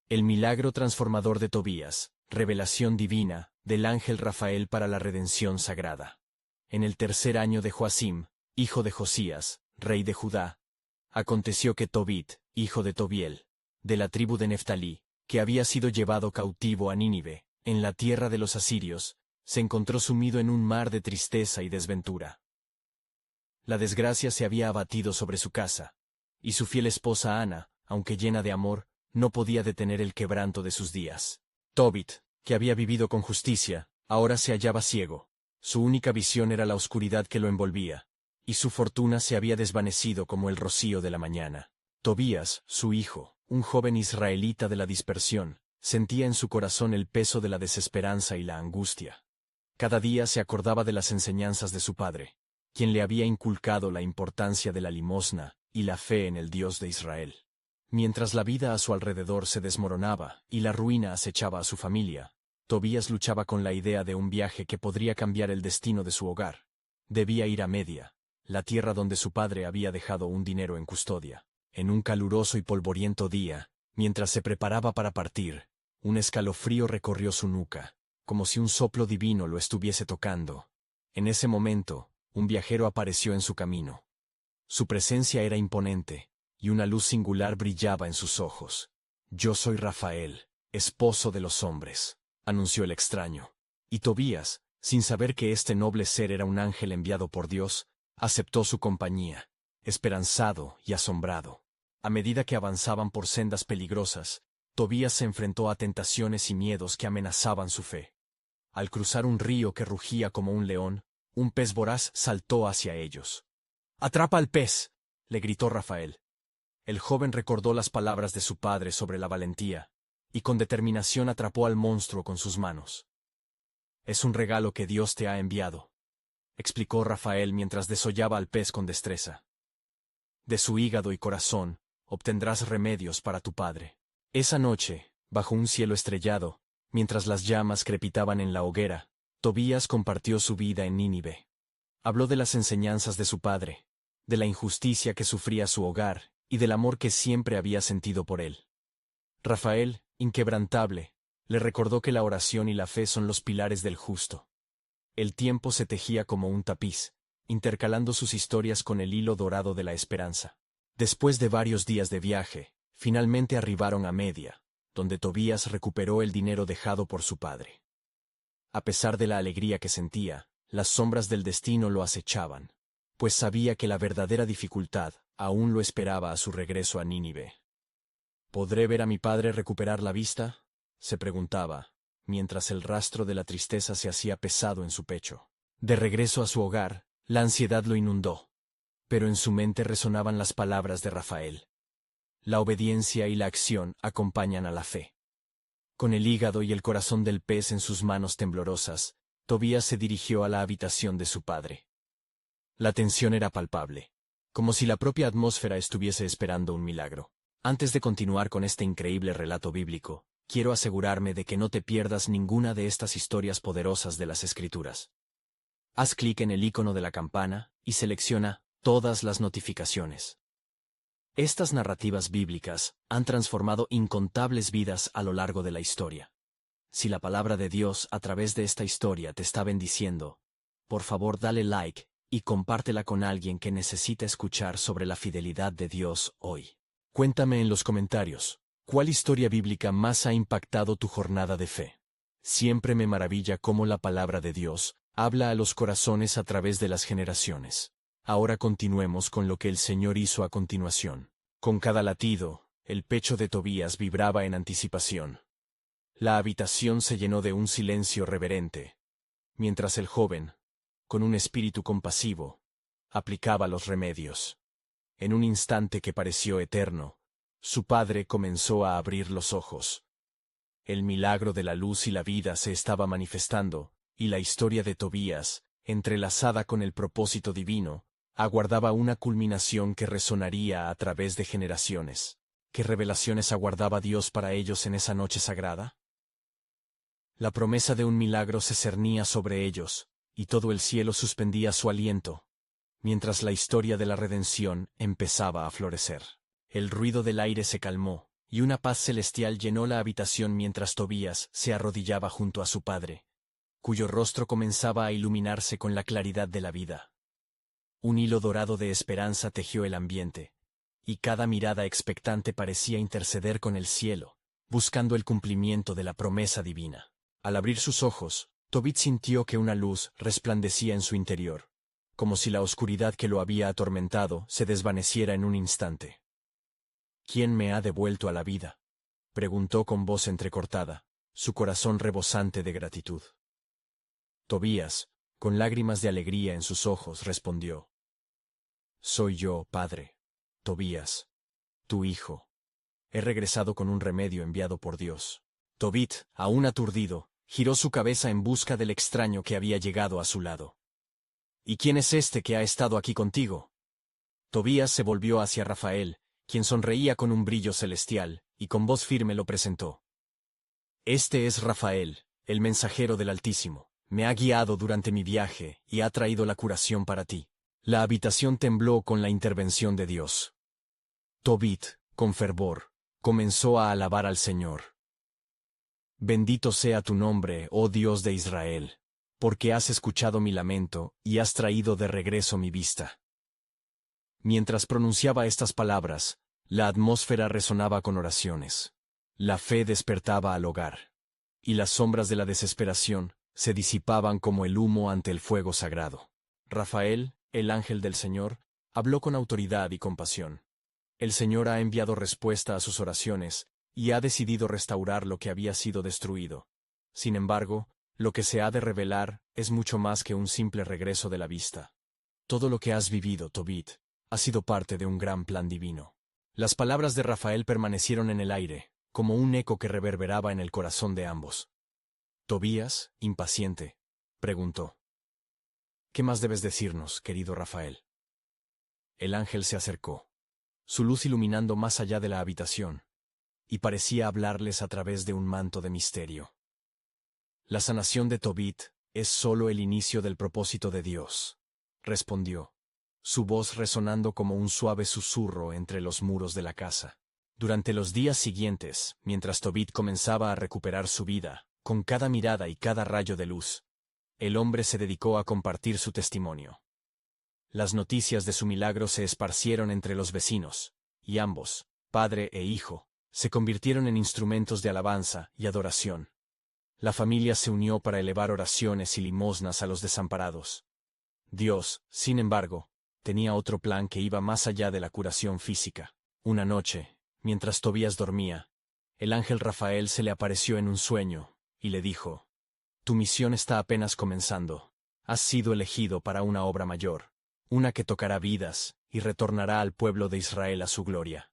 El milagro transformador de Tobías, revelación divina, del ángel Rafael para la redención sagrada. En el tercer año de Joacim, hijo de Josías, rey de Judá, aconteció que Tobit, hijo de Tobiel, de la tribu de Neftalí, que había sido llevado cautivo a Nínive, en la tierra de los asirios, se encontró sumido en un mar de tristeza y desventura. La desgracia se había abatido sobre su casa, y su fiel esposa Ana, aunque llena de amor, no podía detener el quebranto de sus días. Tobit, que había vivido con justicia, ahora se hallaba ciego. Su única visión era la oscuridad que lo envolvía, y su fortuna se había desvanecido como el rocío de la mañana. Tobías, su hijo, un joven israelita de la dispersión, sentía en su corazón el peso de la desesperanza y la angustia. Cada día se acordaba de las enseñanzas de su padre, quien le había inculcado la importancia de la limosna y la fe en el Dios de Israel. Mientras la vida a su alrededor se desmoronaba y la ruina acechaba a su familia, Tobías luchaba con la idea de un viaje que podría cambiar el destino de su hogar. Debía ir a Media, la tierra donde su padre había dejado un dinero en custodia. En un caluroso y polvoriento día, mientras se preparaba para partir, un escalofrío recorrió su nuca, como si un soplo divino lo estuviese tocando. En ese momento, un viajero apareció en su camino. Su presencia era imponente, y una luz singular brillaba en sus ojos. «Yo soy Rafael, esposo de los hombres», anunció el extraño. Y Tobías, sin saber que este noble ser era un ángel enviado por Dios, aceptó su compañía, esperanzado y asombrado. A medida que avanzaban por sendas peligrosas, Tobías se enfrentó a tentaciones y miedos que amenazaban su fe. Al cruzar un río que rugía como un león, un pez voraz saltó hacia ellos. «¡Atrapa al pez!», le gritó Rafael. El joven recordó las palabras de su padre sobre la valentía, y con determinación atrapó al monstruo con sus manos. «Es un regalo que Dios te ha enviado», explicó Rafael mientras desollaba al pez con destreza. «De su hígado y corazón obtendrás remedios para tu padre». Esa noche, bajo un cielo estrellado, mientras las llamas crepitaban en la hoguera, Tobías compartió su vida en Nínive. Habló de las enseñanzas de su padre, de la injusticia que sufría su hogar y del amor que siempre había sentido por él. Rafael, inquebrantable, le recordó que la oración y la fe son los pilares del justo. El tiempo se tejía como un tapiz, intercalando sus historias con el hilo dorado de la esperanza. Después de varios días de viaje, finalmente arribaron a Media, donde Tobías recuperó el dinero dejado por su padre. A pesar de la alegría que sentía, las sombras del destino lo acechaban, pues sabía que la verdadera dificultad aún lo esperaba a su regreso a Nínive. «¿Podré ver a mi padre recuperar la vista?», se preguntaba, mientras el rastro de la tristeza se hacía pesado en su pecho. De regreso a su hogar, la ansiedad lo inundó, pero en su mente resonaban las palabras de Rafael. La obediencia y la acción acompañan a la fe. Con el hígado y el corazón del pez en sus manos temblorosas, Tobías se dirigió a la habitación de su padre. La tensión era palpable, como si la propia atmósfera estuviese esperando un milagro. Antes de continuar con este increíble relato bíblico, quiero asegurarme de que no te pierdas ninguna de estas historias poderosas de las Escrituras. Haz clic en el icono de la campana y selecciona todas las notificaciones. Estas narrativas bíblicas han transformado incontables vidas a lo largo de la historia. Si la palabra de Dios a través de esta historia te está bendiciendo, por favor dale like y compártela con alguien que necesita escuchar sobre la fidelidad de Dios hoy. Cuéntame en los comentarios, ¿cuál historia bíblica más ha impactado tu jornada de fe? Siempre me maravilla cómo la palabra de Dios habla a los corazones a través de las generaciones. Ahora continuemos con lo que el Señor hizo a continuación. Con cada latido, el pecho de Tobías vibraba en anticipación. La habitación se llenó de un silencio reverente, mientras el joven, con un espíritu compasivo, aplicaba los remedios. En un instante que pareció eterno, su padre comenzó a abrir los ojos. El milagro de la luz y la vida se estaba manifestando, y la historia de Tobías, entrelazada con el propósito divino, aguardaba una culminación que resonaría a través de generaciones. ¿Qué revelaciones aguardaba Dios para ellos en esa noche sagrada? La promesa de un milagro se cernía sobre ellos, y todo el cielo suspendía su aliento, mientras la historia de la redención empezaba a florecer. El ruido del aire se calmó, y una paz celestial llenó la habitación mientras Tobías se arrodillaba junto a su padre, cuyo rostro comenzaba a iluminarse con la claridad de la vida. Un hilo dorado de esperanza tejió el ambiente, y cada mirada expectante parecía interceder con el cielo, buscando el cumplimiento de la promesa divina. Al abrir sus ojos, Tobit sintió que una luz resplandecía en su interior, como si la oscuridad que lo había atormentado se desvaneciera en un instante. ¿Quién me ha devuelto a la vida?, preguntó con voz entrecortada, su corazón rebosante de gratitud. Tobías, con lágrimas de alegría en sus ojos, respondió: «Soy yo, padre, Tobías, tu hijo. He regresado con un remedio enviado por Dios». Tobit, aún aturdido, giró su cabeza en busca del extraño que había llegado a su lado. «¿Y quién es este que ha estado aquí contigo?». Tobías se volvió hacia Rafael, quien sonreía con un brillo celestial, y con voz firme lo presentó. «Este es Rafael, el mensajero del Altísimo. Me ha guiado durante mi viaje y ha traído la curación para ti». La habitación tembló con la intervención de Dios. Tobit, con fervor, comenzó a alabar al Señor. «Bendito sea tu nombre, oh Dios de Israel, porque has escuchado mi lamento y has traído de regreso mi vista». Mientras pronunciaba estas palabras, la atmósfera resonaba con oraciones. La fe despertaba al hogar, y las sombras de la desesperación se disipaban como el humo ante el fuego sagrado. Rafael, el ángel del Señor, habló con autoridad y compasión. El Señor ha enviado respuesta a sus oraciones y ha decidido restaurar lo que había sido destruido. Sin embargo, lo que se ha de revelar es mucho más que un simple regreso de la vista. Todo lo que has vivido, Tobit, ha sido parte de un gran plan divino. Las palabras de Rafael permanecieron en el aire, como un eco que reverberaba en el corazón de ambos. Tobías, impaciente, preguntó: «¿Qué más debes decirnos, querido Rafael?». El ángel se acercó, su luz iluminando más allá de la habitación, y parecía hablarles a través de un manto de misterio. «La sanación de Tobit es solo el inicio del propósito de Dios», respondió, su voz resonando como un suave susurro entre los muros de la casa. Durante los días siguientes, mientras Tobit comenzaba a recuperar su vida, con cada mirada y cada rayo de luz, el hombre se dedicó a compartir su testimonio. Las noticias de su milagro se esparcieron entre los vecinos, y ambos, padre e hijo, se convirtieron en instrumentos de alabanza y adoración. La familia se unió para elevar oraciones y limosnas a los desamparados. Dios, sin embargo, tenía otro plan que iba más allá de la curación física. Una noche, mientras Tobías dormía, el ángel Rafael se le apareció en un sueño, y le dijo: «Tu misión está apenas comenzando. Has sido elegido para una obra mayor, una que tocará vidas y retornará al pueblo de Israel a su gloria.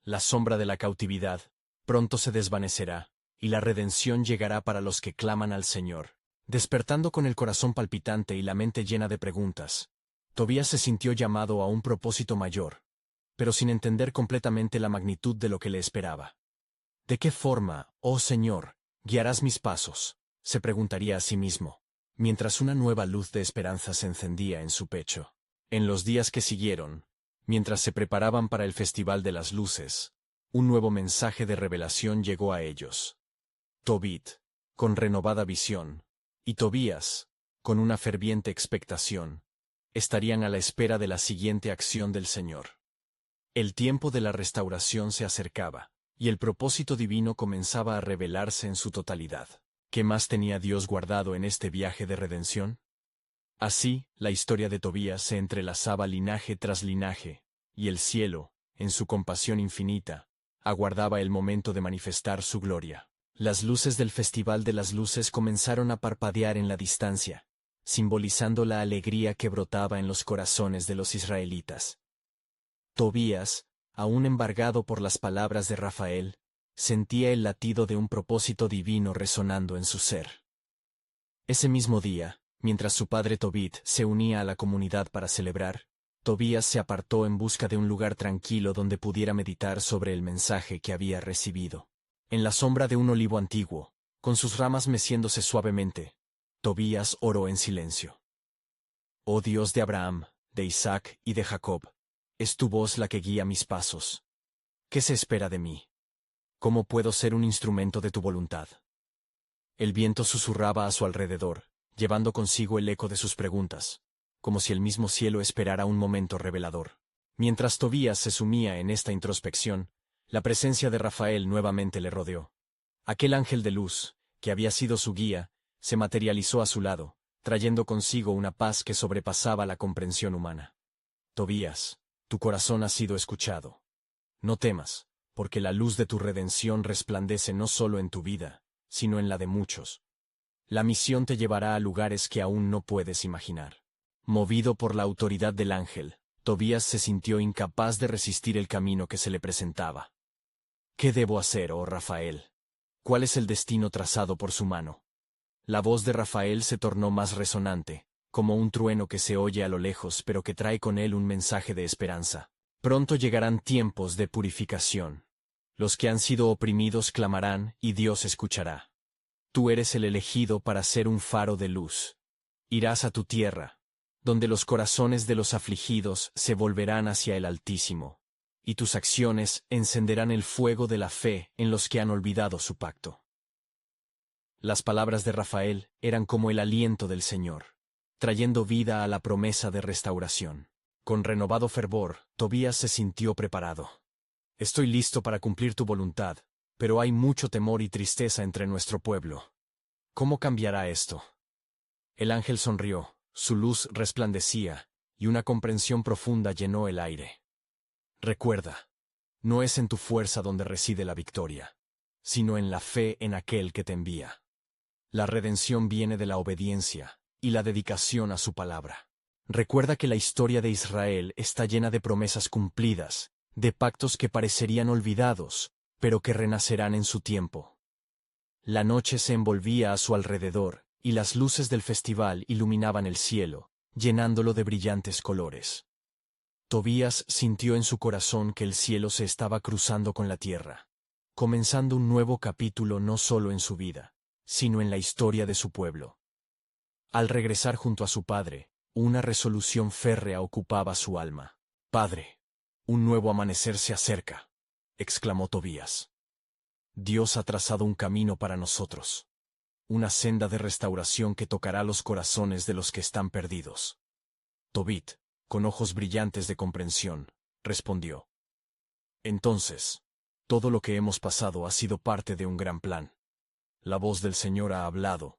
La sombra de la cautividad pronto se desvanecerá, y la redención llegará para los que claman al Señor». Despertando con el corazón palpitante y la mente llena de preguntas, Tobías se sintió llamado a un propósito mayor, pero sin entender completamente la magnitud de lo que le esperaba. «¿De qué forma, oh Señor, guiarás mis pasos?», se preguntaría a sí mismo, mientras una nueva luz de esperanza se encendía en su pecho. En los días que siguieron, mientras se preparaban para el Festival de las Luces, un nuevo mensaje de revelación llegó a ellos. Tobit, con renovada visión, y Tobías, con una ferviente expectación, estarían a la espera de la siguiente acción del Señor. El tiempo de la restauración se acercaba, y el propósito divino comenzaba a revelarse en su totalidad. ¿Qué más tenía Dios guardado en este viaje de redención? Así, la historia de Tobías se entrelazaba linaje tras linaje, y el cielo, en su compasión infinita, aguardaba el momento de manifestar su gloria. Las luces del Festival de las Luces comenzaron a parpadear en la distancia, simbolizando la alegría que brotaba en los corazones de los israelitas. Tobías, aún embargado por las palabras de Rafael, sentía el latido de un propósito divino resonando en su ser. Ese mismo día, mientras su padre Tobit se unía a la comunidad para celebrar, Tobías se apartó en busca de un lugar tranquilo donde pudiera meditar sobre el mensaje que había recibido. En la sombra de un olivo antiguo, con sus ramas meciéndose suavemente, Tobías oró en silencio. «Oh Dios de Abraham, de Isaac y de Jacob, es tu voz la que guía mis pasos. ¿Qué se espera de mí?», ¿Cómo puedo ser un instrumento de tu voluntad? El viento susurraba a su alrededor, llevando consigo el eco de sus preguntas, como si el mismo cielo esperara un momento revelador. Mientras Tobías se sumía en esta introspección, la presencia de Rafael nuevamente le rodeó. Aquel ángel de luz, que había sido su guía, se materializó a su lado, trayendo consigo una paz que sobrepasaba la comprensión humana. Tobías, tu corazón ha sido escuchado. No temas, porque la luz de tu redención resplandece no solo en tu vida, sino en la de muchos. La misión te llevará a lugares que aún no puedes imaginar. Movido por la autoridad del ángel, Tobías se sintió incapaz de resistir el camino que se le presentaba. ¿Qué debo hacer, oh Rafael? ¿Cuál es el destino trazado por su mano? La voz de Rafael se tornó más resonante, como un trueno que se oye a lo lejos pero que trae con él un mensaje de esperanza. Pronto llegarán tiempos de purificación. Los que han sido oprimidos clamarán y Dios escuchará. Tú eres el elegido para ser un faro de luz. Irás a tu tierra, donde los corazones de los afligidos se volverán hacia el Altísimo, y tus acciones encenderán el fuego de la fe en los que han olvidado su pacto. Las palabras de Rafael eran como el aliento del Señor, trayendo vida a la promesa de restauración. Con renovado fervor, Tobías se sintió preparado. Estoy listo para cumplir tu voluntad, pero hay mucho temor y tristeza entre nuestro pueblo. ¿Cómo cambiará esto? El ángel sonrió, su luz resplandecía, y una comprensión profunda llenó el aire. Recuerda, no es en tu fuerza donde reside la victoria, sino en la fe en aquel que te envía. La redención viene de la obediencia y la dedicación a su palabra. Recuerda que la historia de Israel está llena de promesas cumplidas, de pactos que parecerían olvidados, pero que renacerán en su tiempo. La noche se envolvía a su alrededor, y las luces del festival iluminaban el cielo, llenándolo de brillantes colores. Tobías sintió en su corazón que el cielo se estaba cruzando con la tierra, comenzando un nuevo capítulo no solo en su vida, sino en la historia de su pueblo. Al regresar junto a su padre, una resolución férrea ocupaba su alma. «Padre, un nuevo amanecer se acerca», exclamó Tobías. «Dios ha trazado un camino para nosotros, una senda de restauración que tocará los corazones de los que están perdidos». Tobit, con ojos brillantes de comprensión, respondió: «Entonces, todo lo que hemos pasado ha sido parte de un gran plan. La voz del Señor ha hablado,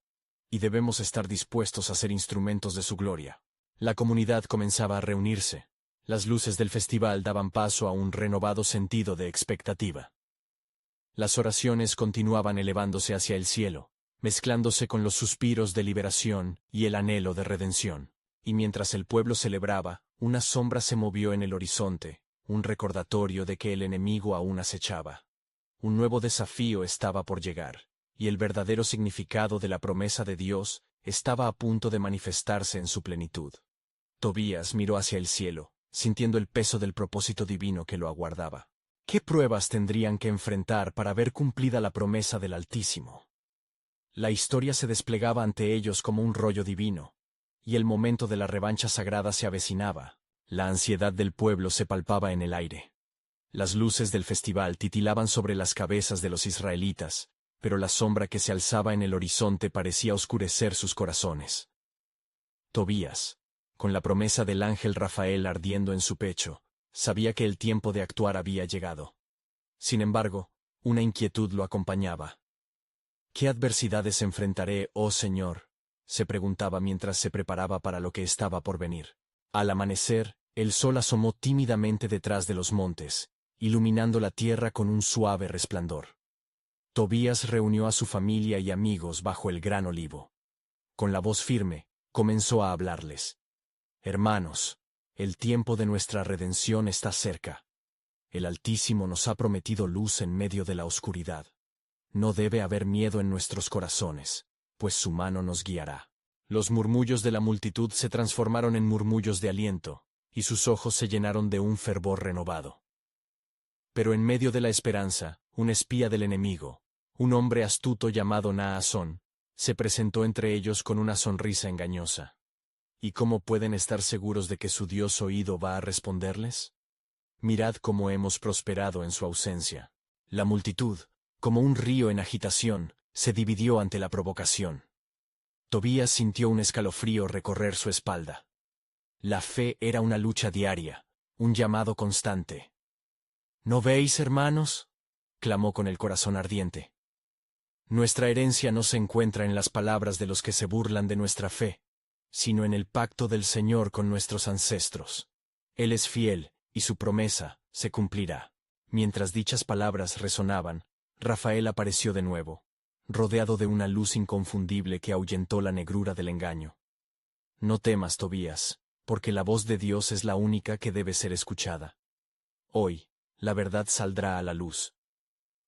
y debemos estar dispuestos a ser instrumentos de su gloria». La comunidad comenzaba a reunirse. Las luces del festival daban paso a un renovado sentido de expectativa. Las oraciones continuaban elevándose hacia el cielo, mezclándose con los suspiros de liberación y el anhelo de redención. Y mientras el pueblo celebraba, una sombra se movió en el horizonte, un recordatorio de que el enemigo aún acechaba. Un nuevo desafío estaba por llegar, y el verdadero significado de la promesa de Dios estaba a punto de manifestarse en su plenitud. Tobías miró hacia el cielo, sintiendo el peso del propósito divino que lo aguardaba. ¿Qué pruebas tendrían que enfrentar para ver cumplida la promesa del Altísimo? La historia se desplegaba ante ellos como un rollo divino, y el momento de la revancha sagrada se avecinaba. La ansiedad del pueblo se palpaba en el aire. Las luces del festival titilaban sobre las cabezas de los israelitas, pero la sombra que se alzaba en el horizonte parecía oscurecer sus corazones. Tobías, con la promesa del ángel Rafael ardiendo en su pecho, sabía que el tiempo de actuar había llegado. Sin embargo, una inquietud lo acompañaba. «¿Qué adversidades enfrentaré, oh Señor?», se preguntaba mientras se preparaba para lo que estaba por venir. Al amanecer, el sol asomó tímidamente detrás de los montes, iluminando la tierra con un suave resplandor. Tobías reunió a su familia y amigos bajo el gran olivo. Con la voz firme, comenzó a hablarles. «Hermanos, el tiempo de nuestra redención está cerca. El Altísimo nos ha prometido luz en medio de la oscuridad. No debe haber miedo en nuestros corazones, pues su mano nos guiará». Los murmullos de la multitud se transformaron en murmullos de aliento, y sus ojos se llenaron de un fervor renovado. Pero en medio de la esperanza, un espía del enemigo, un hombre astuto llamado Naasón, se presentó entre ellos con una sonrisa engañosa. ¿Y cómo pueden estar seguros de que su Dios oído va a responderles? Mirad cómo hemos prosperado en su ausencia. La multitud, como un río en agitación, se dividió ante la provocación. Tobías sintió un escalofrío recorrer su espalda. La fe era una lucha diaria, un llamado constante. ¿No veis, hermanos?, clamó con el corazón ardiente. Nuestra herencia no se encuentra en las palabras de los que se burlan de nuestra fe, sino en el pacto del Señor con nuestros ancestros. Él es fiel, y su promesa se cumplirá. Mientras dichas palabras resonaban, Rafael apareció de nuevo, rodeado de una luz inconfundible que ahuyentó la negrura del engaño. No temas, Tobías, porque la voz de Dios es la única que debe ser escuchada. Hoy, la verdad saldrá a la luz.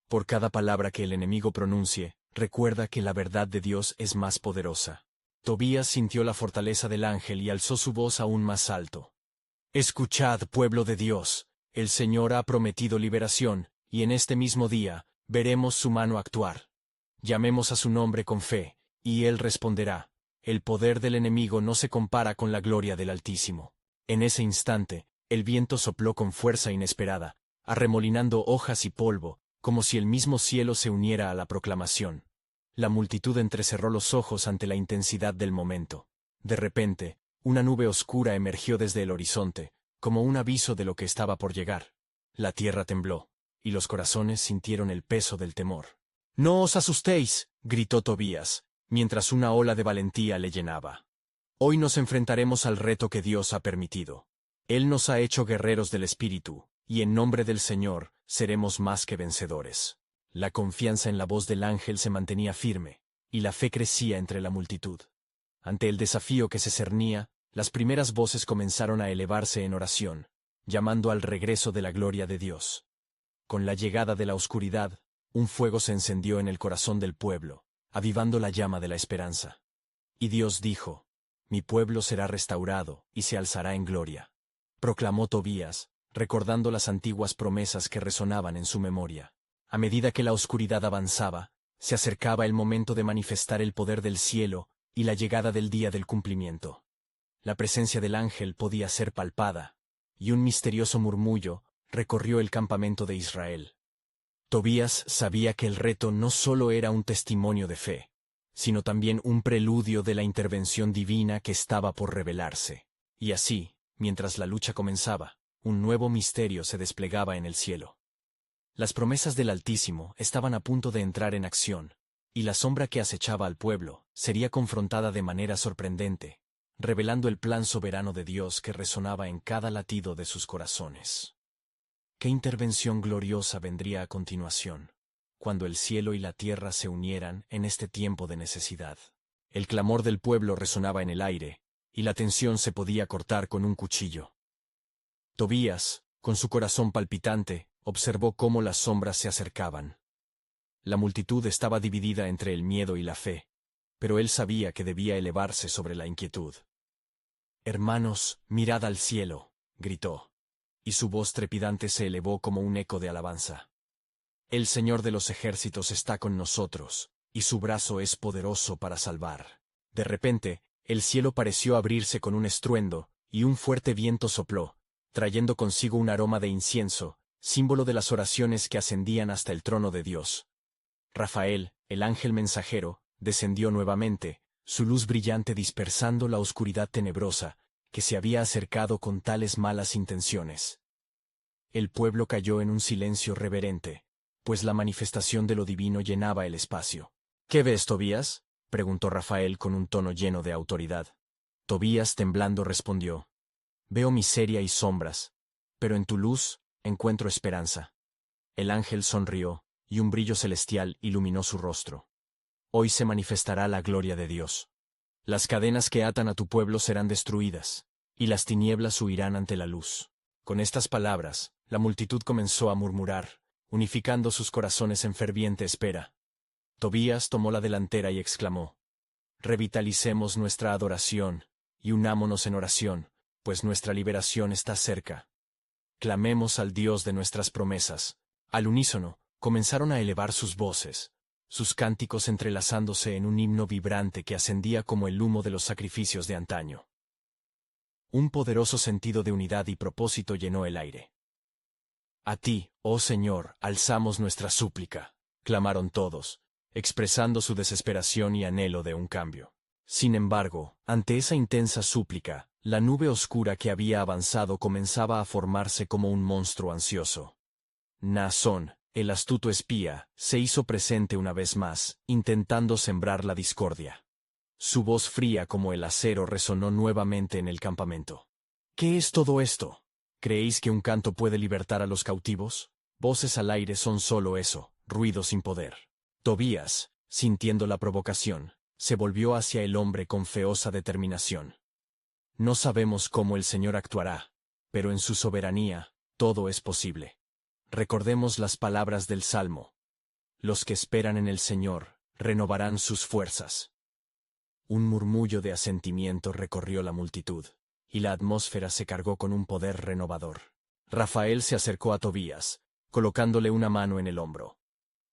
Por cada palabra que el enemigo pronuncie, recuerda que la verdad de Dios es más poderosa. Tobías sintió la fortaleza del ángel y alzó su voz aún más alto. Escuchad, pueblo de Dios, el Señor ha prometido liberación, y en este mismo día, veremos su mano actuar. Llamemos a su nombre con fe, y Él responderá. El poder del enemigo no se compara con la gloria del Altísimo. En ese instante, el viento sopló con fuerza inesperada, arremolinando hojas y polvo, como si el mismo cielo se uniera a la proclamación. La multitud entrecerró los ojos ante la intensidad del momento. De repente, una nube oscura emergió desde el horizonte, como un aviso de lo que estaba por llegar. La tierra tembló, y los corazones sintieron el peso del temor. «¡No os asustéis!», gritó Tobías, mientras una ola de valentía le llenaba. «Hoy nos enfrentaremos al reto que Dios ha permitido. Él nos ha hecho guerreros del Espíritu, y en nombre del Señor, seremos más que vencedores». La confianza en la voz del ángel se mantenía firme, y la fe crecía entre la multitud. Ante el desafío que se cernía, las primeras voces comenzaron a elevarse en oración, llamando al regreso de la gloria de Dios. Con la llegada de la oscuridad, un fuego se encendió en el corazón del pueblo, avivando la llama de la esperanza. Y Dios dijo: «Mi pueblo será restaurado y se alzará en gloria», proclamó Tobías, recordando las antiguas promesas que resonaban en su memoria. A medida que la oscuridad avanzaba, se acercaba el momento de manifestar el poder del cielo y la llegada del día del cumplimiento. La presencia del ángel podía ser palpada, y un misterioso murmullo recorrió el campamento de Israel. Tobías sabía que el reto no solo era un testimonio de fe, sino también un preludio de la intervención divina que estaba por revelarse. Y así, mientras la lucha comenzaba, un nuevo misterio se desplegaba en el cielo. Las promesas del Altísimo estaban a punto de entrar en acción, y la sombra que acechaba al pueblo sería confrontada de manera sorprendente, revelando el plan soberano de Dios que resonaba en cada latido de sus corazones. ¿Qué intervención gloriosa vendría a continuación, cuando el cielo y la tierra se unieran en este tiempo de necesidad? El clamor del pueblo resonaba en el aire, y la tensión se podía cortar con un cuchillo. Tobías, con su corazón palpitante, observó cómo las sombras se acercaban. La multitud estaba dividida entre el miedo y la fe, pero él sabía que debía elevarse sobre la inquietud. «Hermanos, mirad al cielo», gritó, y su voz trepidante se elevó como un eco de alabanza. «El Señor de los ejércitos está con nosotros, y su brazo es poderoso para salvar». De repente, el cielo pareció abrirse con un estruendo, y un fuerte viento sopló, trayendo consigo un aroma de incienso, símbolo de las oraciones que ascendían hasta el trono de Dios. Rafael, el ángel mensajero, descendió nuevamente, su luz brillante dispersando la oscuridad tenebrosa que se había acercado con tales malas intenciones. El pueblo cayó en un silencio reverente, pues la manifestación de lo divino llenaba el espacio. «¿Qué ves, Tobías?», preguntó Rafael con un tono lleno de autoridad. Tobías, temblando, respondió: «Veo miseria y sombras, pero en tu luz encuentro esperanza». El ángel sonrió, y un brillo celestial iluminó su rostro. «Hoy se manifestará la gloria de Dios. Las cadenas que atan a tu pueblo serán destruidas, y las tinieblas huirán ante la luz». Con estas palabras, la multitud comenzó a murmurar, unificando sus corazones en ferviente espera. Tobías tomó la delantera y exclamó: «Revitalicemos nuestra adoración, y unámonos en oración, pues nuestra liberación está cerca. Clamemos al Dios de nuestras promesas». Al unísono, comenzaron a elevar sus voces, sus cánticos entrelazándose en un himno vibrante que ascendía como el humo de los sacrificios de antaño. Un poderoso sentido de unidad y propósito llenó el aire. A ti, oh Señor, alzamos nuestra súplica, clamaron todos, expresando su desesperación y anhelo de un cambio. Sin embargo, ante esa intensa súplica, la nube oscura que había avanzado comenzaba a formarse como un monstruo ansioso. Naasón, el astuto espía, se hizo presente una vez más, intentando sembrar la discordia. Su voz fría como el acero resonó nuevamente en el campamento. ¿Qué es todo esto? ¿Creéis que un canto puede libertar a los cautivos? Voces al aire son solo eso, ruido sin poder. Tobías, sintiendo la provocación, se volvió hacia el hombre con feosa determinación. No sabemos cómo el Señor actuará, pero en su soberanía, todo es posible. Recordemos las palabras del Salmo. Los que esperan en el Señor, renovarán sus fuerzas. Un murmullo de asentimiento recorrió la multitud, y la atmósfera se cargó con un poder renovador. Rafael se acercó a Tobías, colocándole una mano en el hombro.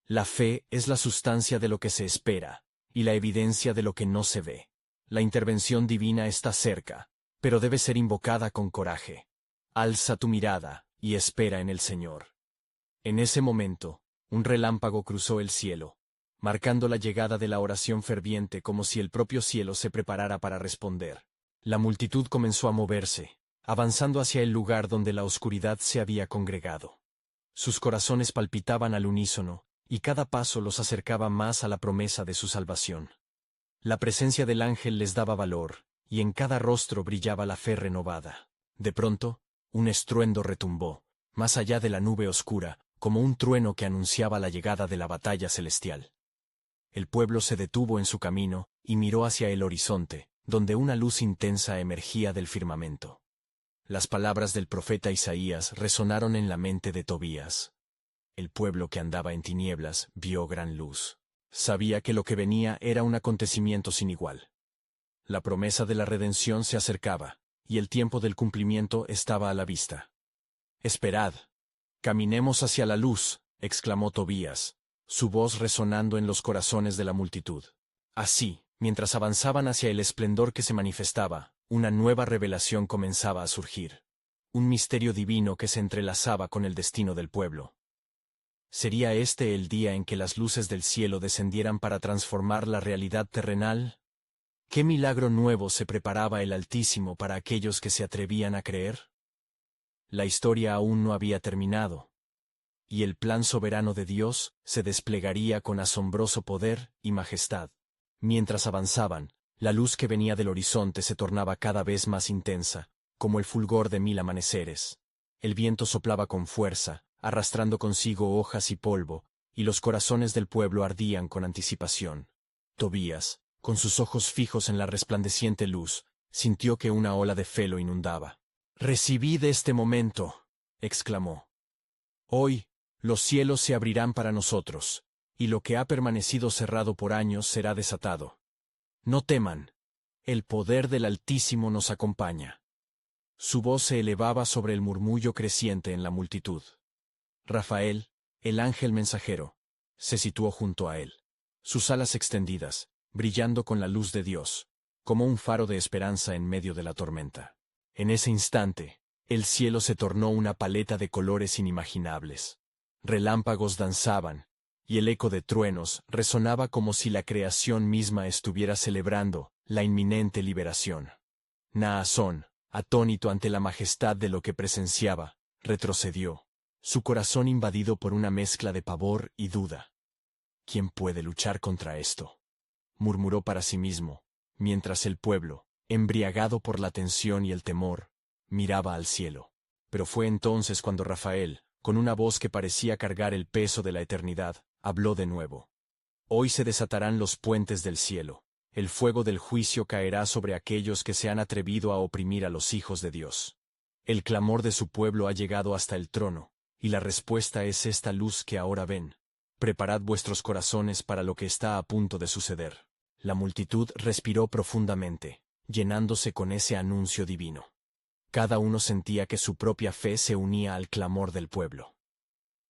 La fe es la sustancia de lo que se espera, y la evidencia de lo que no se ve. La intervención divina está cerca, pero debe ser invocada con coraje. Alza tu mirada, y espera en el Señor. En ese momento, un relámpago cruzó el cielo, marcando la llegada de la oración ferviente como si el propio cielo se preparara para responder. La multitud comenzó a moverse, avanzando hacia el lugar donde la oscuridad se había congregado. Sus corazones palpitaban al unísono, y cada paso los acercaba más a la promesa de su salvación. La presencia del ángel les daba valor, y en cada rostro brillaba la fe renovada. De pronto, un estruendo retumbó, más allá de la nube oscura, como un trueno que anunciaba la llegada de la batalla celestial. El pueblo se detuvo en su camino, y miró hacia el horizonte, donde una luz intensa emergía del firmamento. Las palabras del profeta Isaías resonaron en la mente de Tobías. El pueblo que andaba en tinieblas vio gran luz. Sabía que lo que venía era un acontecimiento sin igual. La promesa de la redención se acercaba, y el tiempo del cumplimiento estaba a la vista. «Esperad. Caminemos hacia la luz», exclamó Tobías, su voz resonando en los corazones de la multitud. Así, mientras avanzaban hacia el esplendor que se manifestaba, una nueva revelación comenzaba a surgir. Un misterio divino que se entrelazaba con el destino del pueblo. ¿Sería este el día en que las luces del cielo descendieran para transformar la realidad terrenal? ¿Qué milagro nuevo se preparaba el Altísimo para aquellos que se atrevían a creer? La historia aún no había terminado, y el plan soberano de Dios se desplegaría con asombroso poder y majestad. Mientras avanzaban, la luz que venía del horizonte se tornaba cada vez más intensa, como el fulgor de 1000 amaneceres. El viento soplaba con fuerza, arrastrando consigo hojas y polvo, y los corazones del pueblo ardían con anticipación. Tobías, con sus ojos fijos en la resplandeciente luz, sintió que una ola de fe lo inundaba. «Recibid este momento», exclamó. «Hoy, los cielos se abrirán para nosotros, y lo que ha permanecido cerrado por años será desatado. No teman, el poder del Altísimo nos acompaña». Su voz se elevaba sobre el murmullo creciente en la multitud. Rafael, el ángel mensajero, se situó junto a él, sus alas extendidas, brillando con la luz de Dios, como un faro de esperanza en medio de la tormenta. En ese instante, el cielo se tornó una paleta de colores inimaginables. Relámpagos danzaban, y el eco de truenos resonaba como si la creación misma estuviera celebrando la inminente liberación. Naasón, atónito ante la majestad de lo que presenciaba, retrocedió, su corazón invadido por una mezcla de pavor y duda. «¿Quién puede luchar contra esto?», murmuró para sí mismo, mientras el pueblo, embriagado por la tensión y el temor, miraba al cielo. Pero fue entonces cuando Rafael, con una voz que parecía cargar el peso de la eternidad, habló de nuevo. «Hoy se desatarán los puentes del cielo. El fuego del juicio caerá sobre aquellos que se han atrevido a oprimir a los hijos de Dios. El clamor de su pueblo ha llegado hasta el trono, y la respuesta es esta luz que ahora ven. Preparad vuestros corazones para lo que está a punto de suceder». La multitud respiró profundamente, llenándose con ese anuncio divino. Cada uno sentía que su propia fe se unía al clamor del pueblo.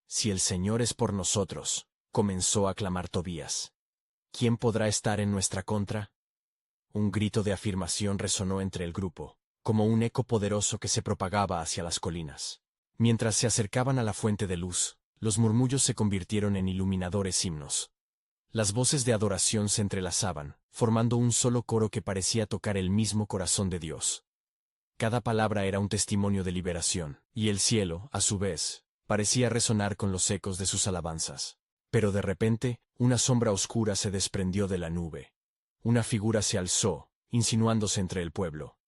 «Si el Señor es por nosotros», comenzó a clamar Tobías, «¿quién podrá estar en nuestra contra?». Un grito de afirmación resonó entre el grupo, como un eco poderoso que se propagaba hacia las colinas. Mientras se acercaban a la fuente de luz, los murmullos se convirtieron en iluminadores himnos. Las voces de adoración se entrelazaban, formando un solo coro que parecía tocar el mismo corazón de Dios. Cada palabra era un testimonio de liberación, y el cielo, a su vez, parecía resonar con los ecos de sus alabanzas. Pero de repente, una sombra oscura se desprendió de la nube. Una figura se alzó, insinuándose entre el pueblo.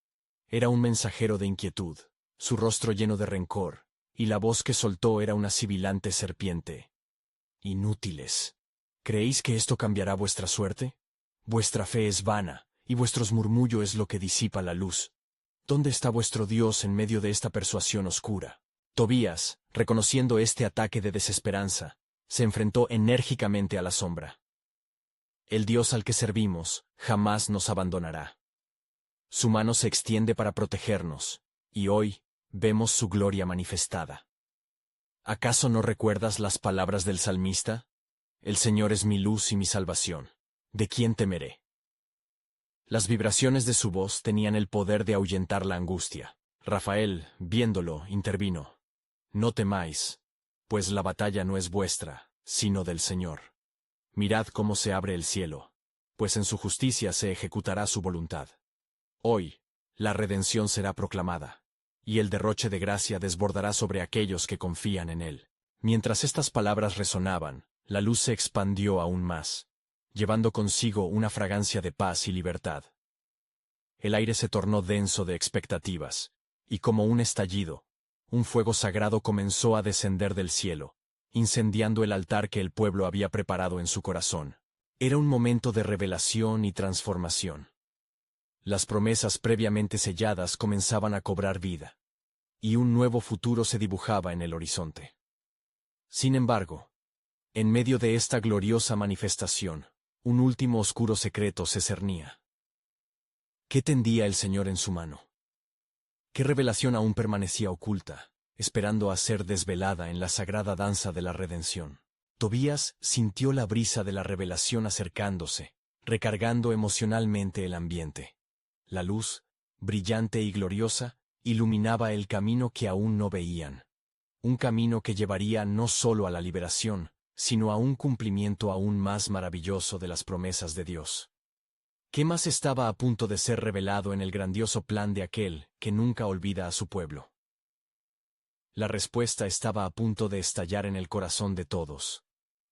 Era un mensajero de inquietud, su rostro lleno de rencor, y la voz que soltó era una sibilante serpiente. Inútiles. ¿Creéis que esto cambiará vuestra suerte? Vuestra fe es vana, y vuestros murmullos es lo que disipa la luz. ¿Dónde está vuestro Dios en medio de esta persuasión oscura? Tobías, reconociendo este ataque de desesperanza, se enfrentó enérgicamente a la sombra. El Dios al que servimos jamás nos abandonará. Su mano se extiende para protegernos, y hoy vemos su gloria manifestada. ¿Acaso no recuerdas las palabras del salmista? El Señor es mi luz y mi salvación. ¿De quién temeré? Las vibraciones de su voz tenían el poder de ahuyentar la angustia. Rafael, viéndolo, intervino. No temáis, pues la batalla no es vuestra, sino del Señor. Mirad cómo se abre el cielo, pues en su justicia se ejecutará su voluntad. Hoy, la redención será proclamada, y el derroche de gracia desbordará sobre aquellos que confían en él. Mientras estas palabras resonaban, la luz se expandió aún más, llevando consigo una fragancia de paz y libertad. El aire se tornó denso de expectativas, y como un estallido, un fuego sagrado comenzó a descender del cielo, incendiando el altar que el pueblo había preparado en su corazón. Era un momento de revelación y transformación. Las promesas previamente selladas comenzaban a cobrar vida, y un nuevo futuro se dibujaba en el horizonte. Sin embargo, en medio de esta gloriosa manifestación, un último oscuro secreto se cernía. ¿Qué tendía el Señor en su mano? ¿Qué revelación aún permanecía oculta, esperando a ser desvelada en la sagrada danza de la redención? Tobías sintió la brisa de la revelación acercándose, recargando emocionalmente el ambiente. La luz, brillante y gloriosa, iluminaba el camino que aún no veían. Un camino que llevaría no solo a la liberación, sino a un cumplimiento aún más maravilloso de las promesas de Dios. ¿Qué más estaba a punto de ser revelado en el grandioso plan de aquel que nunca olvida a su pueblo? La respuesta estaba a punto de estallar en el corazón de todos,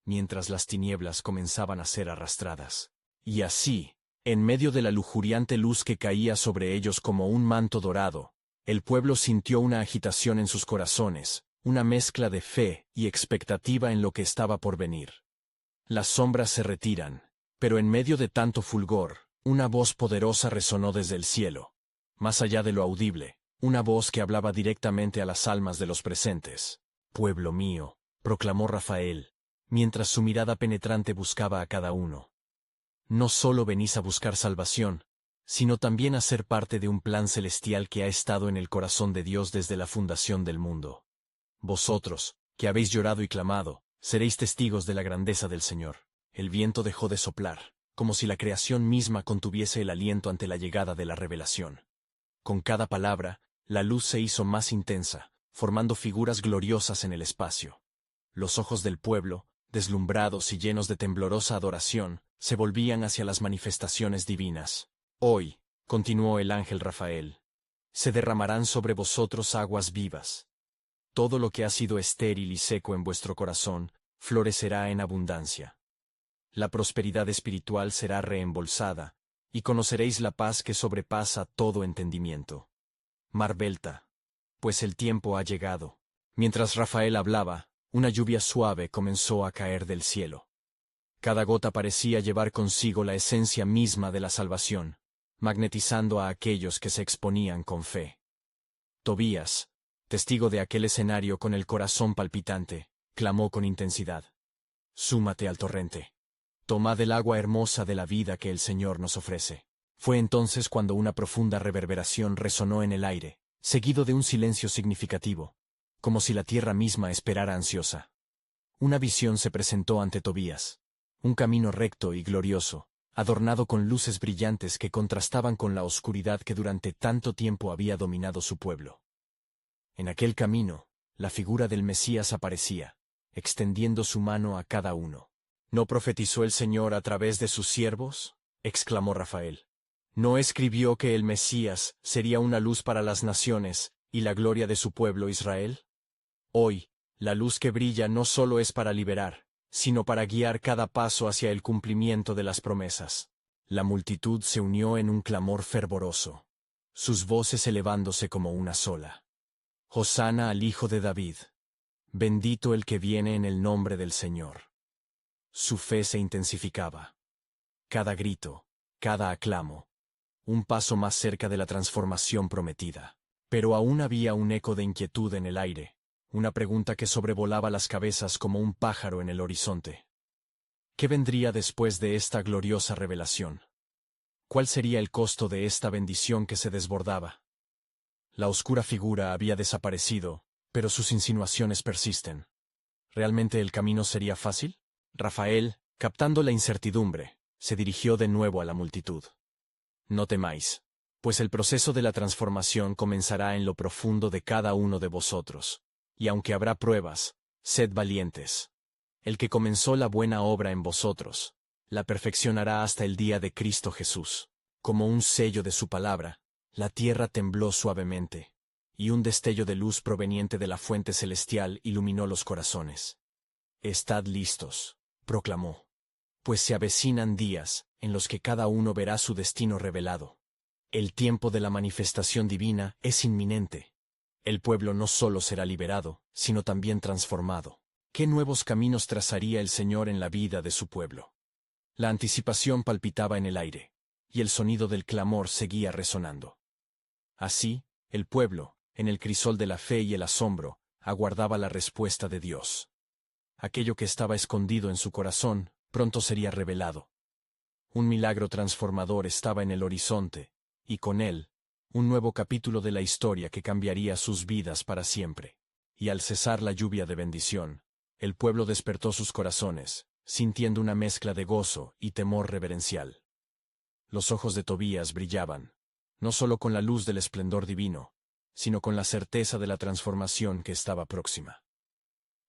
mientras las tinieblas comenzaban a ser arrastradas. Y así, en medio de la lujuriante luz que caía sobre ellos como un manto dorado, el pueblo sintió una agitación en sus corazones, una mezcla de fe y expectativa en lo que estaba por venir. Las sombras se retiran, pero en medio de tanto fulgor, una voz poderosa resonó desde el cielo. Más allá de lo audible, una voz que hablaba directamente a las almas de los presentes. «Pueblo mío», proclamó Rafael, mientras su mirada penetrante buscaba a cada uno. No solo venís a buscar salvación, sino también a ser parte de un plan celestial que ha estado en el corazón de Dios desde la fundación del mundo. Vosotros, que habéis llorado y clamado, seréis testigos de la grandeza del Señor. El viento dejó de soplar, como si la creación misma contuviese el aliento ante la llegada de la revelación. Con cada palabra, la luz se hizo más intensa, formando figuras gloriosas en el espacio. Los ojos del pueblo, deslumbrados y llenos de temblorosa adoración, se volvían hacia las manifestaciones divinas. Hoy, continuó el ángel Rafael, se derramarán sobre vosotros aguas vivas. Todo lo que ha sido estéril y seco en vuestro corazón, florecerá en abundancia. La prosperidad espiritual será reembolsada, y conoceréis la paz que sobrepasa todo entendimiento. Marbelta, pues el tiempo ha llegado. Mientras Rafael hablaba, una lluvia suave comenzó a caer del cielo. Cada gota parecía llevar consigo la esencia misma de la salvación, magnetizando a aquellos que se exponían con fe. Tobías, testigo de aquel escenario con el corazón palpitante, clamó con intensidad: «Súmate al torrente. Tomad el agua hermosa de la vida que el Señor nos ofrece». Fue entonces cuando una profunda reverberación resonó en el aire, seguido de un silencio significativo, como si la tierra misma esperara ansiosa. Una visión se presentó ante Tobías. Un camino recto y glorioso, adornado con luces brillantes que contrastaban con la oscuridad que durante tanto tiempo había dominado su pueblo. En aquel camino, la figura del Mesías aparecía, extendiendo su mano a cada uno. ¿No profetizó el Señor a través de sus siervos?, exclamó Rafael. ¿No escribió que el Mesías sería una luz para las naciones y la gloria de su pueblo Israel? Hoy, la luz que brilla no solo es para liberar, sino para guiar cada paso hacia el cumplimiento de las promesas. La multitud se unió en un clamor fervoroso, sus voces elevándose como una sola. Hosana al Hijo de David. Bendito el que viene en el nombre del Señor. Su fe se intensificaba. Cada grito, cada aclamo, un paso más cerca de la transformación prometida. Pero aún había un eco de inquietud en el aire, una pregunta que sobrevolaba las cabezas como un pájaro en el horizonte. ¿Qué vendría después de esta gloriosa revelación? ¿Cuál sería el costo de esta bendición que se desbordaba? La oscura figura había desaparecido, pero sus insinuaciones persisten. ¿Realmente el camino sería fácil? Rafael, captando la incertidumbre, se dirigió de nuevo a la multitud. No temáis, pues el proceso de la transformación comenzará en lo profundo de cada uno de vosotros, y aunque habrá pruebas, sed valientes. El que comenzó la buena obra en vosotros, la perfeccionará hasta el día de Cristo Jesús. Como un sello de su palabra, la tierra tembló suavemente, y un destello de luz proveniente de la fuente celestial iluminó los corazones. Estad listos, proclamó, pues se avecinan días en los que cada uno verá su destino revelado. El tiempo de la manifestación divina es inminente. El pueblo no solo será liberado, sino también transformado. ¿Qué nuevos caminos trazaría el Señor en la vida de su pueblo? La anticipación palpitaba en el aire, y el sonido del clamor seguía resonando. Así, el pueblo, en el crisol de la fe y el asombro, aguardaba la respuesta de Dios. Aquello que estaba escondido en su corazón, pronto sería revelado. Un milagro transformador estaba en el horizonte, y con él, un nuevo capítulo de la historia que cambiaría sus vidas para siempre. Y al cesar la lluvia de bendición, el pueblo despertó sus corazones, sintiendo una mezcla de gozo y temor reverencial. Los ojos de Tobías brillaban, no solo con la luz del esplendor divino, sino con la certeza de la transformación que estaba próxima.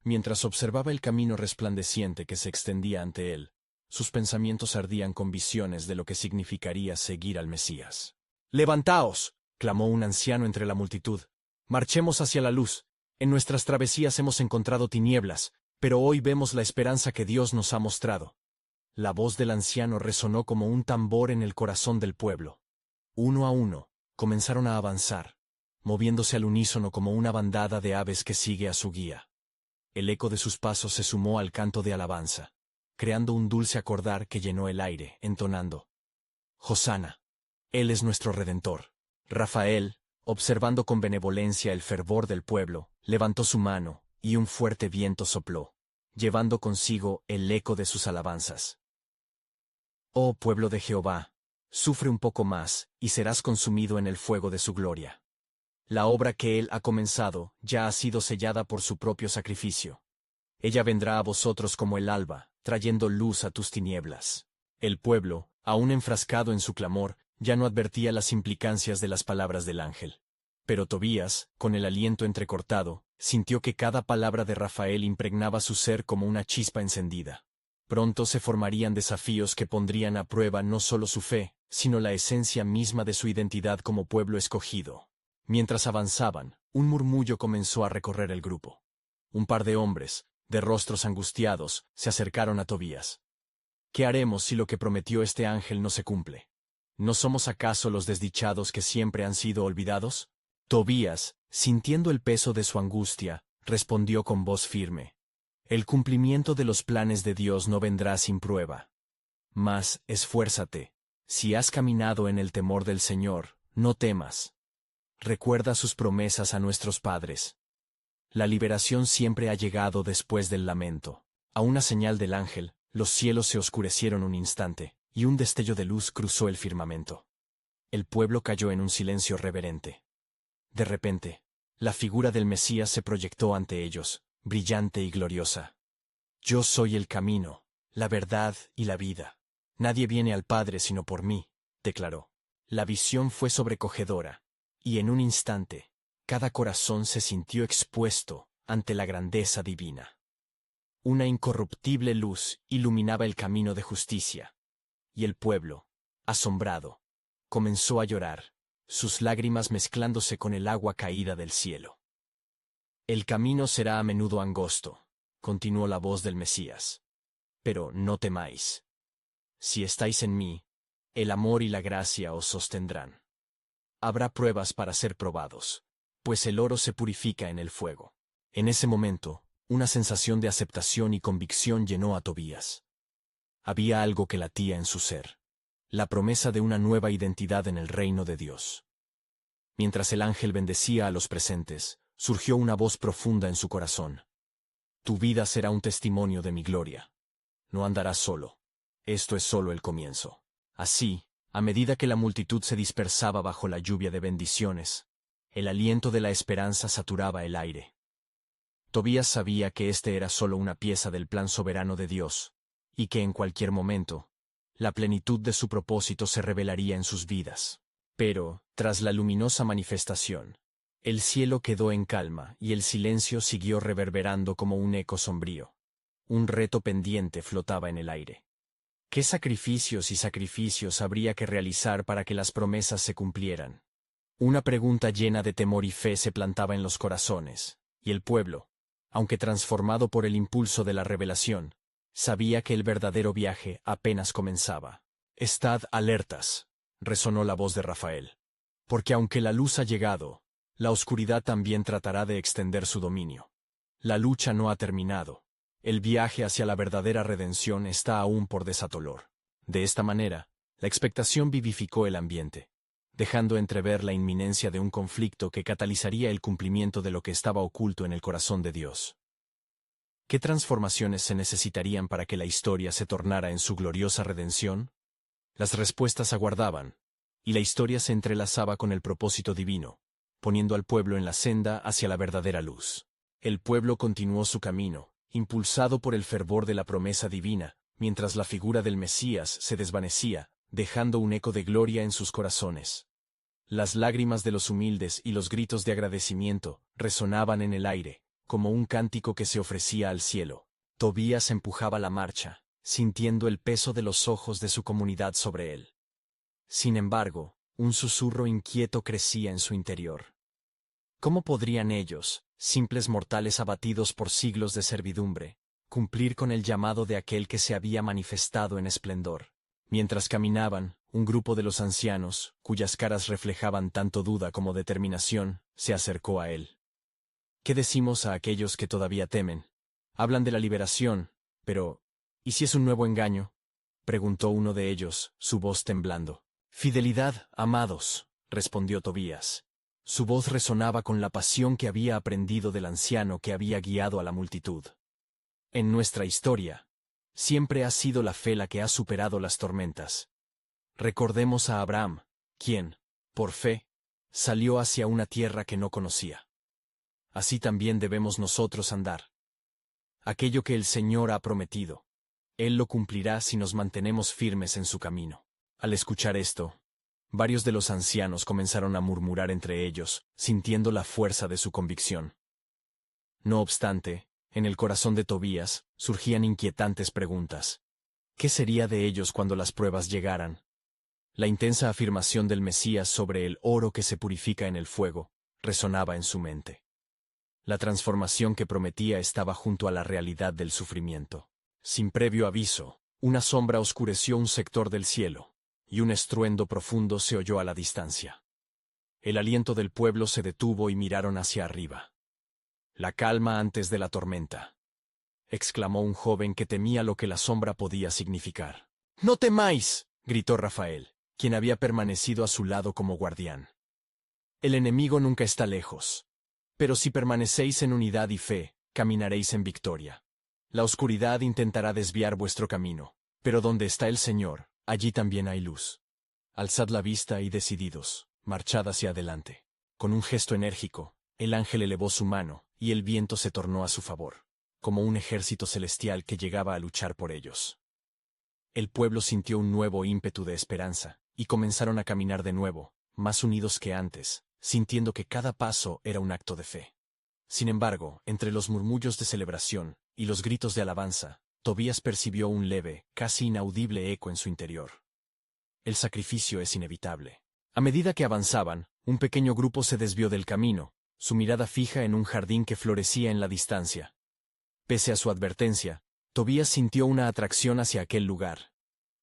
Mientras observaba el camino resplandeciente que se extendía ante él, sus pensamientos ardían con visiones de lo que significaría seguir al Mesías. «¡Levantaos!», clamó un anciano entre la multitud. «Marchemos hacia la luz. En nuestras travesías hemos encontrado tinieblas, pero hoy vemos la esperanza que Dios nos ha mostrado». La voz del anciano resonó como un tambor en el corazón del pueblo. Uno a uno, comenzaron a avanzar, moviéndose al unísono como una bandada de aves que sigue a su guía. El eco de sus pasos se sumó al canto de alabanza, creando un dulce acordar que llenó el aire, entonando: «Hosana, Él es nuestro Redentor». Rafael, observando con benevolencia el fervor del pueblo, levantó su mano, y un fuerte viento sopló, llevando consigo el eco de sus alabanzas. «Oh pueblo de Jehová, sufre un poco más, y serás consumido en el fuego de su gloria. La obra que Él ha comenzado ya ha sido sellada por su propio sacrificio. Ella vendrá a vosotros como el alba, trayendo luz a tus tinieblas». El pueblo, aún enfrascado en su clamor, ya no advertía las implicancias de las palabras del ángel. Pero Tobías, con el aliento entrecortado, sintió que cada palabra de Rafael impregnaba su ser como una chispa encendida. Pronto se formarían desafíos que pondrían a prueba no solo su fe, sino la esencia misma de su identidad como pueblo escogido. Mientras avanzaban, un murmullo comenzó a recorrer el grupo. Un par de hombres, de rostros angustiados, se acercaron a Tobías. «¿Qué haremos si lo que prometió este ángel no se cumple? ¿No somos acaso los desdichados que siempre han sido olvidados?». Tobías, sintiendo el peso de su angustia, respondió con voz firme: «El cumplimiento de los planes de Dios no vendrá sin prueba. Mas, esfuérzate. Si has caminado en el temor del Señor, no temas. Recuerda sus promesas a nuestros padres. La liberación siempre ha llegado después del lamento». A una señal del ángel, los cielos se oscurecieron un instante, y un destello de luz cruzó el firmamento. El pueblo cayó en un silencio reverente. De repente, la figura del Mesías se proyectó ante ellos, brillante y gloriosa. «Yo soy el camino, la verdad y la vida. Nadie viene al Padre sino por mí», declaró. La visión fue sobrecogedora, y en un instante, cada corazón se sintió expuesto ante la grandeza divina. Una incorruptible luz iluminaba el camino de justicia, y el pueblo, asombrado, comenzó a llorar, sus lágrimas mezclándose con el agua caída del cielo. El camino será a menudo angosto, continuó la voz del Mesías. Pero no temáis. Si estáis en mí, el amor y la gracia os sostendrán. Habrá pruebas para ser probados, pues el oro se purifica en el fuego. En ese momento, una sensación de aceptación y convicción llenó a Tobías. Había algo que latía en su ser, la promesa de una nueva identidad en el reino de Dios. Mientras el ángel bendecía a los presentes, surgió una voz profunda en su corazón. Tu vida será un testimonio de mi gloria. No andarás solo. Esto es solo el comienzo. Así, a medida que la multitud se dispersaba bajo la lluvia de bendiciones, el aliento de la esperanza saturaba el aire. Tobías sabía que este era solo una pieza del plan soberano de Dios, y que en cualquier momento, la plenitud de su propósito se revelaría en sus vidas. Pero, tras la luminosa manifestación, el cielo quedó en calma y el silencio siguió reverberando como un eco sombrío. Un reto pendiente flotaba en el aire. ¿Qué sacrificios habría que realizar para que las promesas se cumplieran? Una pregunta llena de temor y fe se plantaba en los corazones, y el pueblo, aunque transformado por el impulso de la revelación, sabía que el verdadero viaje apenas comenzaba. Estad alertas, resonó la voz de Rafael, porque aunque la luz ha llegado, la oscuridad también tratará de extender su dominio. La lucha no ha terminado. El viaje hacia la verdadera redención está aún por desatolor. De esta manera, la expectación vivificó el ambiente, dejando entrever la inminencia de un conflicto que catalizaría el cumplimiento de lo que estaba oculto en el corazón de Dios. ¿Qué transformaciones se necesitarían para que la historia se tornara en su gloriosa redención? Las respuestas aguardaban, y la historia se entrelazaba con el propósito divino, poniendo al pueblo en la senda hacia la verdadera luz. El pueblo continuó su camino, impulsado por el fervor de la promesa divina, mientras la figura del Mesías se desvanecía, dejando un eco de gloria en sus corazones. Las lágrimas de los humildes y los gritos de agradecimiento resonaban en el aire, como un cántico que se ofrecía al cielo. Tobías empujaba la marcha, sintiendo el peso de los ojos de su comunidad sobre él. Sin embargo, un susurro inquieto crecía en su interior. ¿Cómo podrían ellos, simples mortales abatidos por siglos de servidumbre, cumplir con el llamado de aquel que se había manifestado en esplendor? Mientras caminaban, un grupo de los ancianos, cuyas caras reflejaban tanto duda como determinación, se acercó a él. ¿Qué decimos a aquellos que todavía temen? Hablan de la liberación, pero ¿y si es un nuevo engaño?, preguntó uno de ellos, su voz temblando. Fidelidad, amados, respondió Tobías. Su voz resonaba con la pasión que había aprendido del anciano que había guiado a la multitud. En nuestra historia, siempre ha sido la fe la que ha superado las tormentas. Recordemos a Abraham, quien, por fe, salió hacia una tierra que no conocía. Así también debemos nosotros andar. Aquello que el Señor ha prometido, Él lo cumplirá si nos mantenemos firmes en su camino. Al escuchar esto, varios de los ancianos comenzaron a murmurar entre ellos, sintiendo la fuerza de su convicción. No obstante, en el corazón de Tobías surgían inquietantes preguntas. ¿Qué sería de ellos cuando las pruebas llegaran? La intensa afirmación del Mesías sobre el oro que se purifica en el fuego resonaba en su mente. La transformación que prometía estaba junto a la realidad del sufrimiento. Sin previo aviso, una sombra oscureció un sector del cielo, y un estruendo profundo se oyó a la distancia. El aliento del pueblo se detuvo y miraron hacia arriba. La calma antes de la tormenta, exclamó un joven que temía lo que la sombra podía significar. ¡No temáis!, gritó Rafael, quien había permanecido a su lado como guardián. El enemigo nunca está lejos. Pero si permanecéis en unidad y fe, caminaréis en victoria. La oscuridad intentará desviar vuestro camino, pero donde está el Señor, allí también hay luz. Alzad la vista y decididos, marchad hacia adelante. Con un gesto enérgico, el ángel elevó su mano, y el viento se tornó a su favor, como un ejército celestial que llegaba a luchar por ellos. El pueblo sintió un nuevo ímpetu de esperanza, y comenzaron a caminar de nuevo, más unidos que antes, sintiendo que cada paso era un acto de fe. Sin embargo, entre los murmullos de celebración y los gritos de alabanza, Tobías percibió un leve, casi inaudible eco en su interior. El sacrificio es inevitable. A medida que avanzaban, un pequeño grupo se desvió del camino, su mirada fija en un jardín que florecía en la distancia. Pese a su advertencia, Tobías sintió una atracción hacia aquel lugar.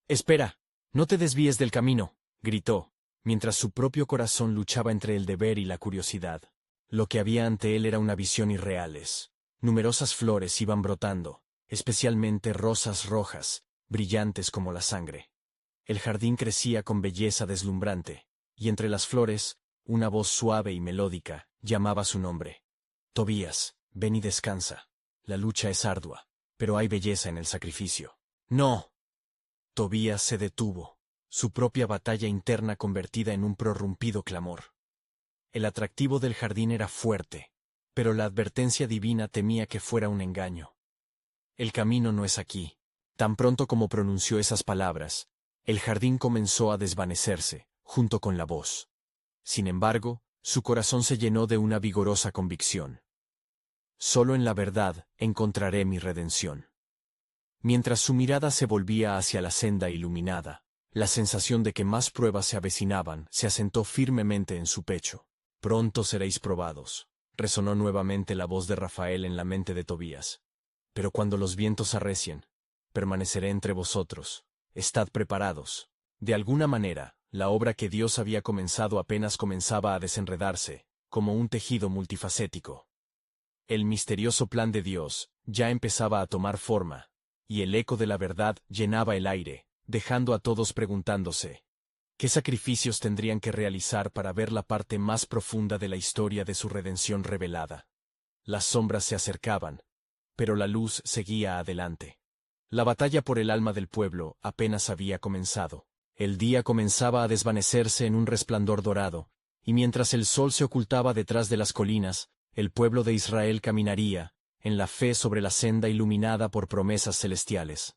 «Espera, no te desvíes del camino», gritó, mientras su propio corazón luchaba entre el deber y la curiosidad. Lo que había ante él era una visión irreales. Numerosas flores iban brotando, especialmente rosas rojas, brillantes como la sangre. El jardín crecía con belleza deslumbrante, y entre las flores, una voz suave y melódica llamaba su nombre. «Tobías, ven y descansa. La lucha es ardua, pero hay belleza en el sacrificio». «No». Tobías se detuvo, su propia batalla interna convertida en un prorrumpido clamor. El atractivo del jardín era fuerte, pero la advertencia divina temía que fuera un engaño. «El camino no es aquí». Tan pronto como pronunció esas palabras, el jardín comenzó a desvanecerse, junto con la voz. Sin embargo, su corazón se llenó de una vigorosa convicción. «Solo en la verdad encontraré mi redención». Mientras su mirada se volvía hacia la senda iluminada, la sensación de que más pruebas se avecinaban se asentó firmemente en su pecho. «Pronto seréis probados», resonó nuevamente la voz de Rafael en la mente de Tobías. «Pero cuando los vientos arrecien, permaneceré entre vosotros. Estad preparados». De alguna manera, la obra que Dios había comenzado apenas comenzaba a desenredarse, como un tejido multifacético. El misterioso plan de Dios ya empezaba a tomar forma, y el eco de la verdad llenaba el aire, dejando a todos preguntándose, ¿qué sacrificios tendrían que realizar para ver la parte más profunda de la historia de su redención revelada? Las sombras se acercaban, pero la luz seguía adelante. La batalla por el alma del pueblo apenas había comenzado. El día comenzaba a desvanecerse en un resplandor dorado, y mientras el sol se ocultaba detrás de las colinas, el pueblo de Israel caminaría, en la fe sobre la senda iluminada por promesas celestiales.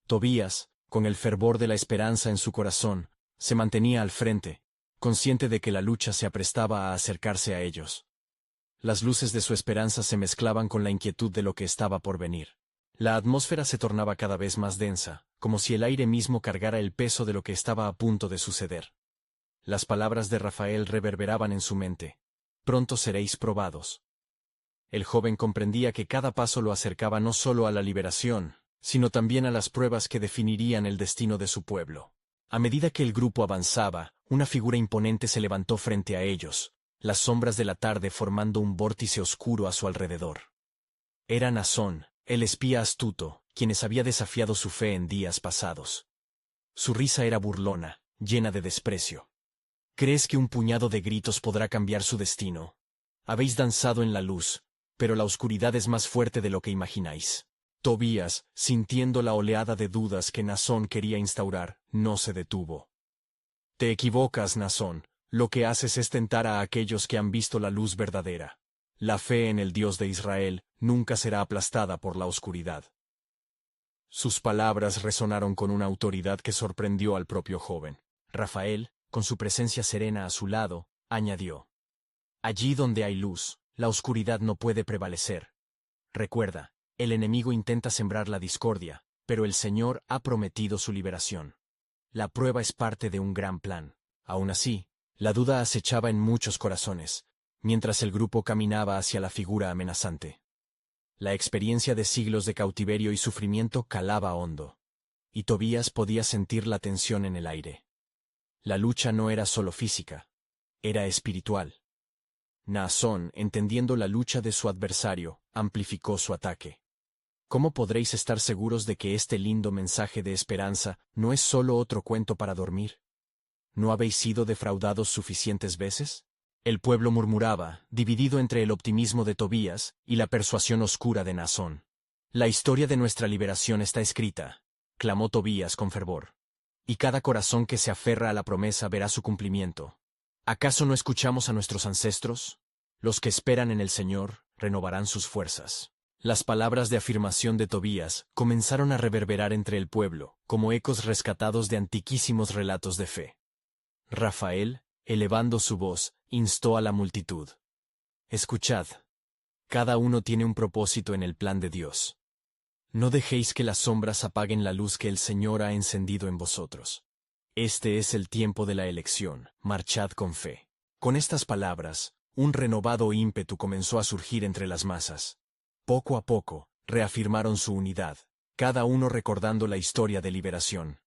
Tobías, con el fervor de la esperanza en su corazón, se mantenía al frente, consciente de que la lucha se aprestaba a acercarse a ellos. Las luces de su esperanza se mezclaban con la inquietud de lo que estaba por venir. La atmósfera se tornaba cada vez más densa, como si el aire mismo cargara el peso de lo que estaba a punto de suceder. Las palabras de Rafael reverberaban en su mente. «Pronto seréis probados». El joven comprendía que cada paso lo acercaba no solo a la liberación, sino también a las pruebas que definirían el destino de su pueblo. A medida que el grupo avanzaba, una figura imponente se levantó frente a ellos, las sombras de la tarde formando un vórtice oscuro a su alrededor. Era Naasón, el espía astuto, quienes había desafiado su fe en días pasados. Su risa era burlona, llena de desprecio. «¿Crees que un puñado de gritos podrá cambiar su destino? Habéis danzado en la luz, pero la oscuridad es más fuerte de lo que imagináis». Tobías, sintiendo la oleada de dudas que Naasón quería instaurar, no se detuvo. «Te equivocas, Naasón. Lo que haces es tentar a aquellos que han visto la luz verdadera. La fe en el Dios de Israel nunca será aplastada por la oscuridad». Sus palabras resonaron con una autoridad que sorprendió al propio joven. Rafael, con su presencia serena a su lado, añadió: «Allí donde hay luz, la oscuridad no puede prevalecer. Recuerda, el enemigo intenta sembrar la discordia, pero el Señor ha prometido su liberación. La prueba es parte de un gran plan». Aún así, la duda acechaba en muchos corazones, mientras el grupo caminaba hacia la figura amenazante. La experiencia de siglos de cautiverio y sufrimiento calaba hondo, y Tobías podía sentir la tensión en el aire. La lucha no era solo física, era espiritual. Naasón, entendiendo la lucha de su adversario, amplificó su ataque. «¿Cómo podréis estar seguros de que este lindo mensaje de esperanza no es solo otro cuento para dormir? ¿No habéis sido defraudados suficientes veces?». El pueblo murmuraba, dividido entre el optimismo de Tobías y la persuasión oscura de Naasón. «La historia de nuestra liberación está escrita», clamó Tobías con fervor. «Y cada corazón que se aferra a la promesa verá su cumplimiento. ¿Acaso no escuchamos a nuestros ancestros? Los que esperan en el Señor renovarán sus fuerzas». Las palabras de afirmación de Tobías comenzaron a reverberar entre el pueblo, como ecos rescatados de antiquísimos relatos de fe. Rafael, elevando su voz, instó a la multitud: «Escuchad, Cada uno tiene un propósito en el plan de Dios. No dejéis que las sombras apaguen la luz que el Señor ha encendido en vosotros. Este es el tiempo de la elección, marchad con fe. Con estas palabras, un renovado ímpetu comenzó a surgir entre las masas. Poco a poco, reafirmaron su unidad, cada uno recordando la historia de liberación.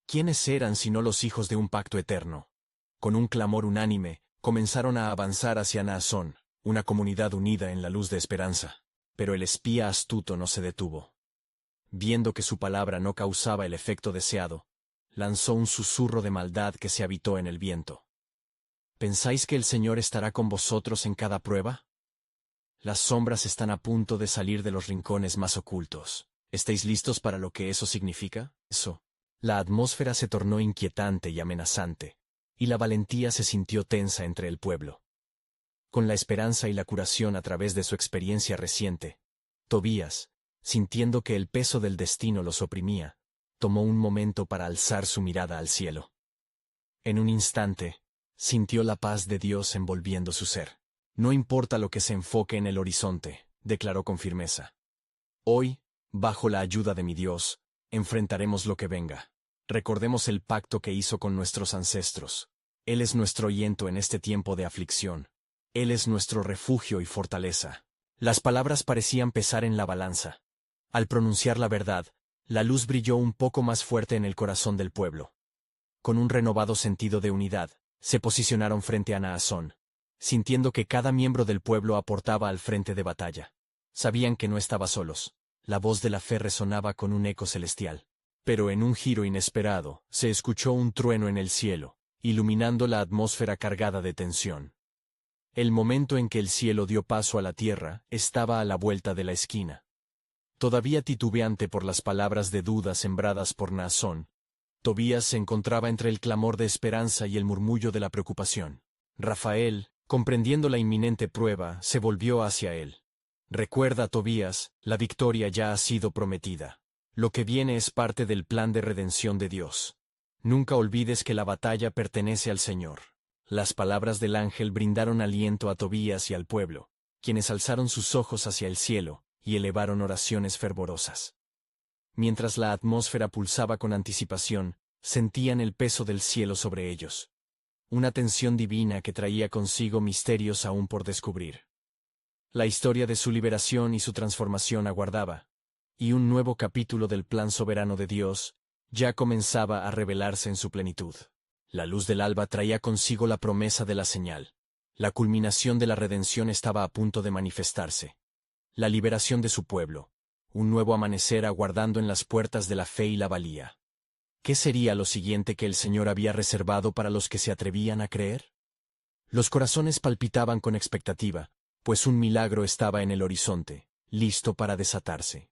¿Quiénes eran sino los hijos de un pacto eterno? Con un clamor unánime, comenzaron a avanzar hacia Naasón, una comunidad unida en la luz de esperanza. Pero el espía astuto no se detuvo. Viendo que su palabra no causaba el efecto deseado, lanzó un susurro de maldad que se habitó en el viento. ¿Pensáis que el Señor estará con vosotros en cada prueba? Las sombras están a punto de salir de los rincones más ocultos. ¿Estáis listos para lo que eso significa? La atmósfera se tornó inquietante y amenazante, y la valentía se sintió tensa entre el pueblo. Con la esperanza y la curación a través de su experiencia reciente, Tobías, sintiendo que el peso del destino los oprimía, tomó un momento para alzar su mirada al cielo. En un instante, sintió la paz de Dios envolviendo su ser. No importa lo que se enfoque en el horizonte, declaró con firmeza. Hoy, bajo la ayuda de mi Dios, enfrentaremos lo que venga. Recordemos el pacto que hizo con nuestros ancestros. Él es nuestro aliento en este tiempo de aflicción. Él es nuestro refugio y fortaleza. Las palabras parecían pesar en la balanza. Al pronunciar la verdad, la luz brilló un poco más fuerte en el corazón del pueblo. Con un renovado sentido de unidad, se posicionaron frente a Naasón, sintiendo que cada miembro del pueblo aportaba al frente de batalla. Sabían que no estaba solos. La voz de la fe resonaba con un eco celestial. Pero en un giro inesperado, se escuchó un trueno en el cielo, iluminando la atmósfera cargada de tensión. El momento en que el cielo dio paso a la tierra estaba a la vuelta de la esquina. Todavía titubeante por las palabras de duda sembradas por Naasón, Tobías se encontraba entre el clamor de esperanza y el murmullo de la preocupación. Rafael, comprendiendo la inminente prueba, se volvió hacia él. Recuerda, Tobías, la victoria ya ha sido prometida. Lo que viene es parte del plan de redención de Dios. Nunca olvides que la batalla pertenece al Señor. Las palabras del ángel brindaron aliento a Tobías y al pueblo, quienes alzaron sus ojos hacia el cielo y elevaron oraciones fervorosas. Mientras la atmósfera pulsaba con anticipación, sentían el peso del cielo sobre ellos. Una tensión divina que traía consigo misterios aún por descubrir. La historia de su liberación y su transformación aguardaba, y un nuevo capítulo del plan soberano de Dios ya comenzaba a revelarse en su plenitud. La luz del alba traía consigo la promesa de la señal. La culminación de la redención estaba a punto de manifestarse. La liberación de su pueblo. Un nuevo amanecer aguardando en las puertas de la fe y la valía. ¿Qué sería lo siguiente que el Señor había reservado para los que se atrevían a creer? Los corazones palpitaban con expectativa, pues un milagro estaba en el horizonte, listo para desatarse.